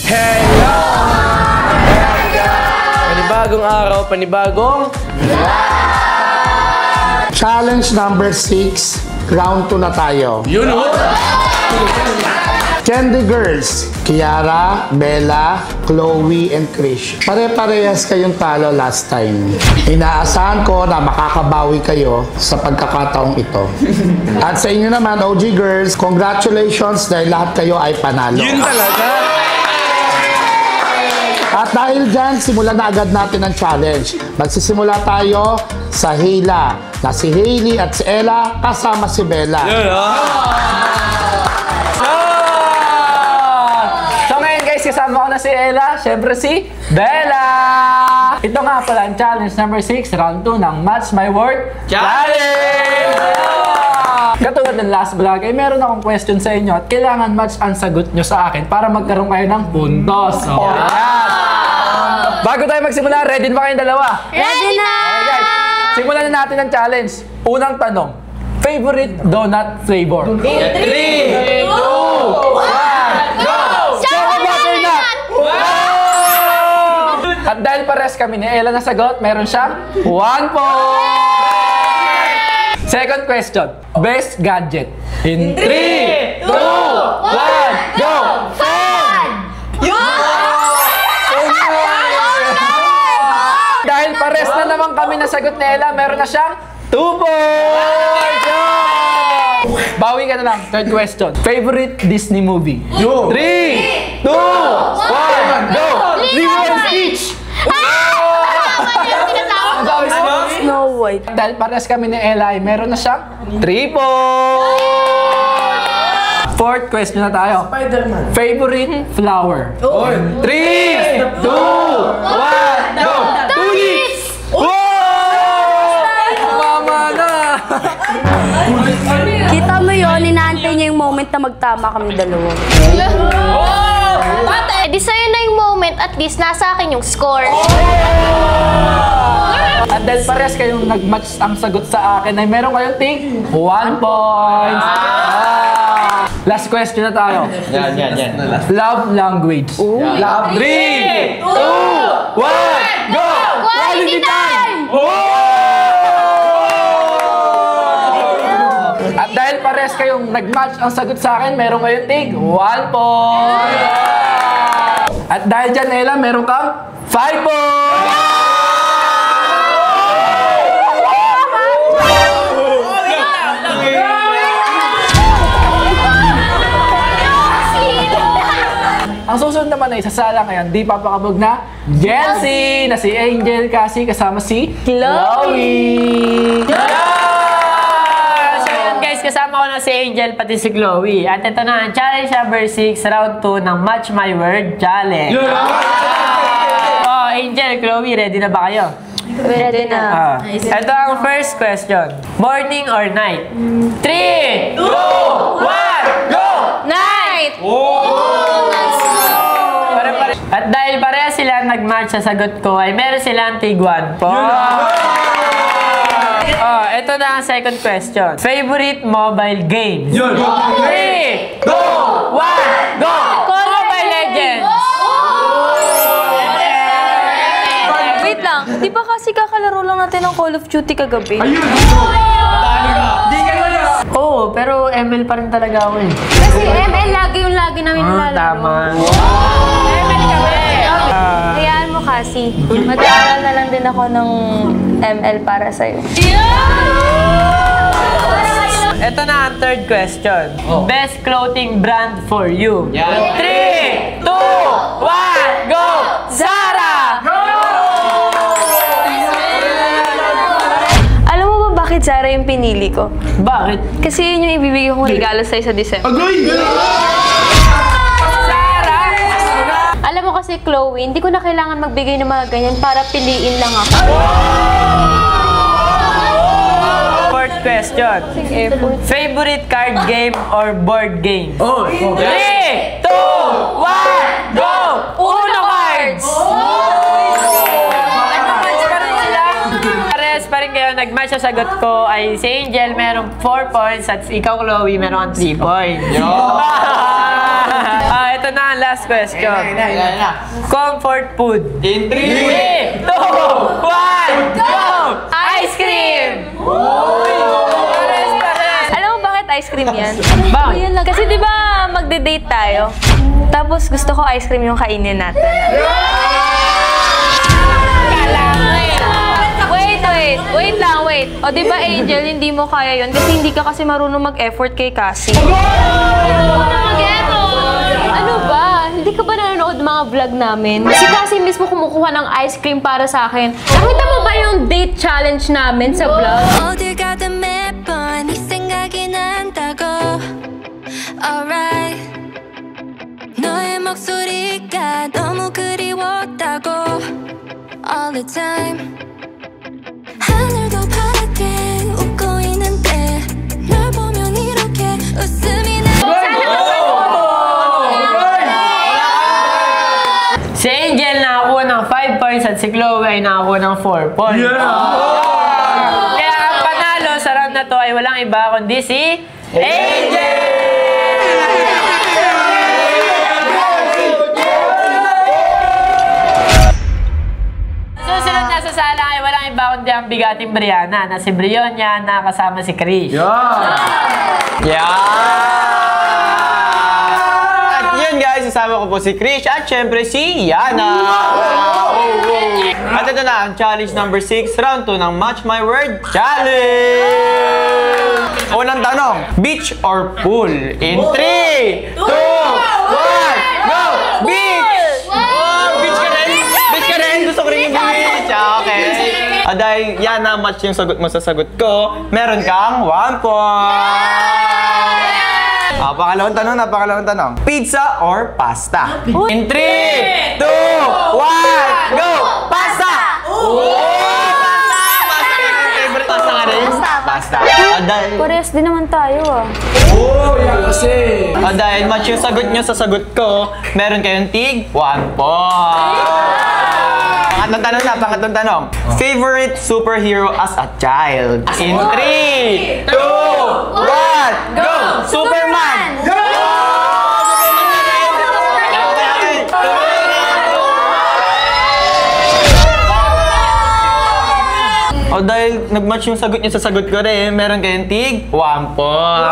Hello! Panibagong araw, panibagong Challenge number 6, round 2 na tayo. yun o! Candy Girls, Kiara, Bella, Chloe, and Krish. Pare-parehas kayong talo last time. Inaasahan ko na makakabawi kayo sa pagkakataong ito. At sa inyo naman, OG Girls, congratulations dahil lahat kayo ay panalo. Yun talaga! At dahil dyan, simulan na agad natin ang challenge. Magsisimula tayo sa hila na si Hailey at si Ella kasama si Bella. Yun o! So ngayon guys, kasama ko na si Ella, syempre si Bella! Ito nga pala ang challenge number 6, round 2 ng Match My Word Challenge! Katulad ng last vlog, ay meron akong question sa inyo at kailangan match ang sagot nyo sa akin para magkaroon kayo ng puntos. So, bago tayo magsimula, ready ba kayong dalawa? Ready na! Okay guys, simulan na natin ang challenge. Unang tanong, favorite donut flavor? 3, 2, 1, go! Strawberry nut! Wow! At dahil pares kami ni Ella na sagot, meron siyang 1 point! Second question, best gadget? In 3, 2, 1, go! Fan! Dahil pares na naman kami nasagot ni Ella, meron na siyang 2 points! Bawi ka na lang. Third question. Favorite Disney movie? 3, 2, 1, go! Lilo and Stitch! Snow White. Dahil pares kami ni Ella, ay meron na siyang 3 points! Fourth question na tayo. Spider-Man. Favorite flower? 3, 2, 1, go! Tulips! Mama na! Kita mo yun, inaantay niya yung moment na magtama kami dalawa. Ate, di sa'yo na yung moment, at least nasa akin yung score. At dahil pares kayong nag-match ang sagot sa akin, ay meron kayong ting 1 point. Last question na tayo. Yan. Love language. Love. 3, 2, 1, go! Quality time! At dahil pares kayong nag-match ang sagot sa akin, meron kayong ting 1 point. At dahil dyan, Ella, meron kang 5 points. Ang susunod naman ay sasala ngayon, di papakabog na Jelsie na si Angel kasi kasama si Chloe. So yun guys, kasama ko na si Angel pati si Chloe. At ito na ang challenge number 6, round 2 ng Match My Word Challenge. Oh, Angel, Chloe, ready na ba kayo? Ready na. Ito ang first question. Morning or night? 3, 2, 1, go! Night! At dahil pareha sila nag-match sa sagot ko, ay meron silang tig 1 point. Oh, ito na ang second question. Favorite mobile game? 3, 2, 1, go! Mobile Legends! Wait lang, di ba kasi kakalaro lang natin ng Call of Duty kagabi? Oo, pero ML pa rin talaga ako eh. Kasi ML lagi namin nilalaro. Tama. ML kami! Hayaan mo kasi. Mag-aaral na lang din ako ng ML para sa'yo. Ito na ang third question. Best clothing brand for you? 3, 2, 1, go! Zara! Alam mo ba bakit Zara yung pinili ko? Bakit? Kasi yun yung ibibigay kong regalo sa'yo sa December. Alam mo kasi, Chloe, hindi ko na kailangan magbigay ng mga ganyan para piliin lang ako. Fourth question. Effort. Favorite card game or board game? 3, 2, 1, go! Uno cards! Pares pa rin kayo, nag-match sa sagot ko ay si Angel merong 4 points at ikaw, Chloe, meron 3 points. Ito na na ang last question. Comfort food. In 3, 2, 1, go! Ice cream! Alam mo bakit ice cream yan? Bakit? Kasi di ba magde-date tayo? Tapos gusto ko ice cream yung kainin natin. Wait. O di ba Angel, hindi mo kaya yun kasi hindi ka kasi marunong mag-effort kay Cassie. Ano ba? Hindi ka ba nanonood mga vlog namin? Si Cassie mismo kumukuha ng ice cream para sa akin. Nakita mo ba yung date challenge namin sa vlog? 어딜 가든 매번 네 생각이 난다고 Alright 너의 목소리가 너무 그리웠다고 All the time 하늘도 파랗게 웃고 있는데 널 보면 이렇게 웃음이 나 Si Angel nakakuha ng 5 points at si Chloe ay nakakuha ng 4 points. Kaya ang panalo sa round na to ay walang iba kundi si Angel! Susunod na sa sala ay walang iba kundi ang bigating Brianna na si Brionia na kasama si Krish. At yun guys, kasama ko po si Krish at syempre si Yana. At ito na ang challenge number 6, round 2 ng Match My Word Challenge. Unang tanong, beach or pool? In 3, 2, 1, go! Beach! Oh, beach ka rin? Beach ka rin? Gusto ko rin yung beach. Okay. Dahil Yana, match yung sagot mo sa sagot ko, meron kang 1 point. Pangalawang tanong. Pizza or pasta? In 3, 2, 1, go! Pasta! Favorite pasta nga rin? Pasta. Parehas din naman tayo Dahil match yung sagot nyo sa sagot ko, meron kayong tig 1 point. Pangatlong tanong. Favorite superhero as a child? In 3, 2, 1, go! Superman! Go! Dahil nag-match yung sagot niyo sa sagot ko rin, meron kayong tig 1 point.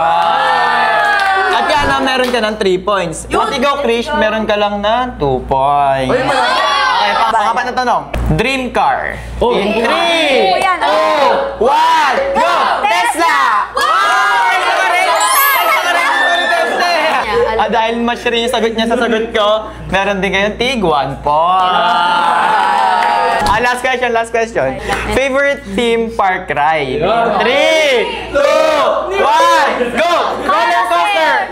At Yana, meron ka ng 3 points. At ikaw, Krish, meron ka lang na 2 points. Okay, pangapat na tanong. Dream car. In 3, 2, 1, go! Tesla! Dahil match rin yung sagot niya sa sagot ko, meron din kayong tig 1 point. Last question. Favorite theme park ride? 3, 2, 1, go! Roller coaster!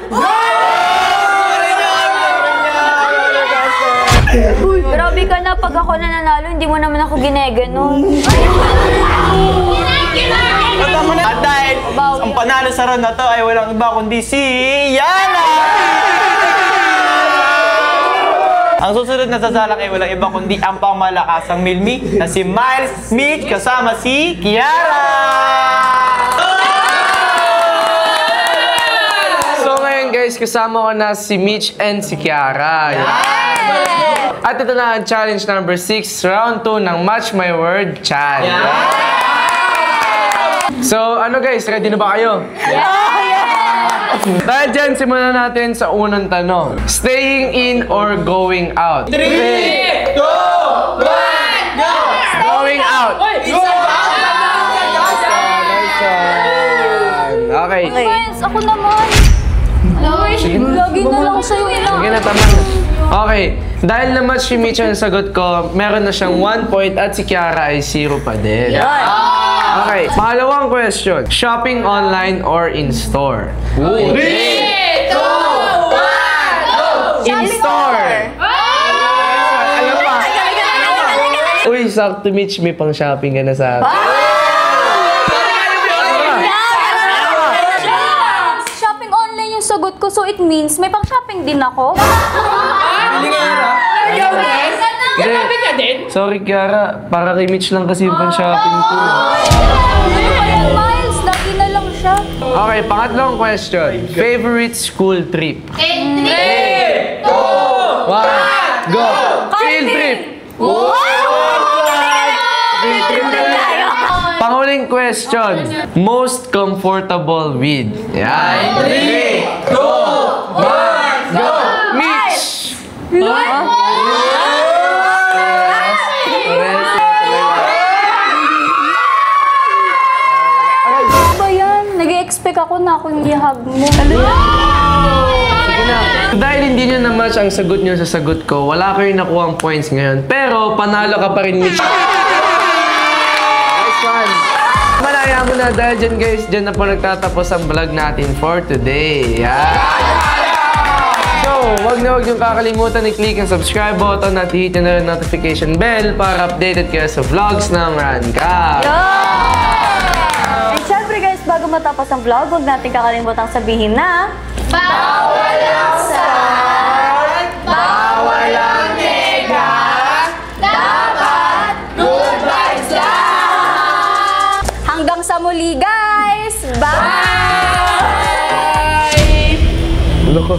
Grabe ka na, pag ako nananalo, hindi mo naman ako gineganon. At dahil ang panalo sa round na to ay walang iba kundi si Yana! Ang susunod na sasalak ay walang iba kundi ang pangmalakasang Milmi na si Miles Mitch kasama si Kiara! So ngayon guys, kasama ko na si Mitch and si Kiara. At ito na ang challenge number 6, round 2 ng Match My Word Challenge. So ano guys, ready na ba kayo? Dahil dyan, simulan natin sa unang tanong. Staying in or going out? 3, 2, 1, go! Going out! Okay. Friends, ako naman. Lagi na lang sa'yo ilang. Sige na, tama na. Okay. Dahil na-match si Mitch ang sagot ko, meron na siyang 1 point at si Kiara ay 0 pa din. Okay. Pangalawang question. Shopping online or in-store? 3, 2, 1, go! In-store! Alam pa. Uy, sakto Mitch, may pang-shopping ka na sa akin. Shopping online yung sagot ko, so it means may pang-shopping din ako. Grabe ka din? Sorry, Kiara. Para kay Mitch lang kasi yung pang-shopping ko. Miles, lagi na lang siya. Okay, pangatlong question. Favorite school trip? 3, 2, 1, go! Field trip! Field trip na tayo. Panghuling question. Most comfortable with? Yan. 3, 2, 1, go! Mitch! Ano ba yan? Nag-i-expect ako na ako hindi hug mo. Sige na. Dahil hindi nyo na-match ang sagot nyo sa sagot ko, wala kayo nakuha ang points ngayon. Pero, panalo ka pa rin, Mitch. Nice one. Malaya mo na dahil dyan, guys. Dyan na po nagtatapos ang vlog natin for today. So, wag na wag nyo kakalimutan i-click ang subscribe button at hit nyo na rin notification bell para updated kayo sa vlogs ng Ranka. And syempre guys, bago matapos ang vlog, huwag natin kakalimutan sabihin na bawal ang sad, bawal ang nega, dapat good vibes lang! Hanggang sa muli guys! Bye! Ano ko?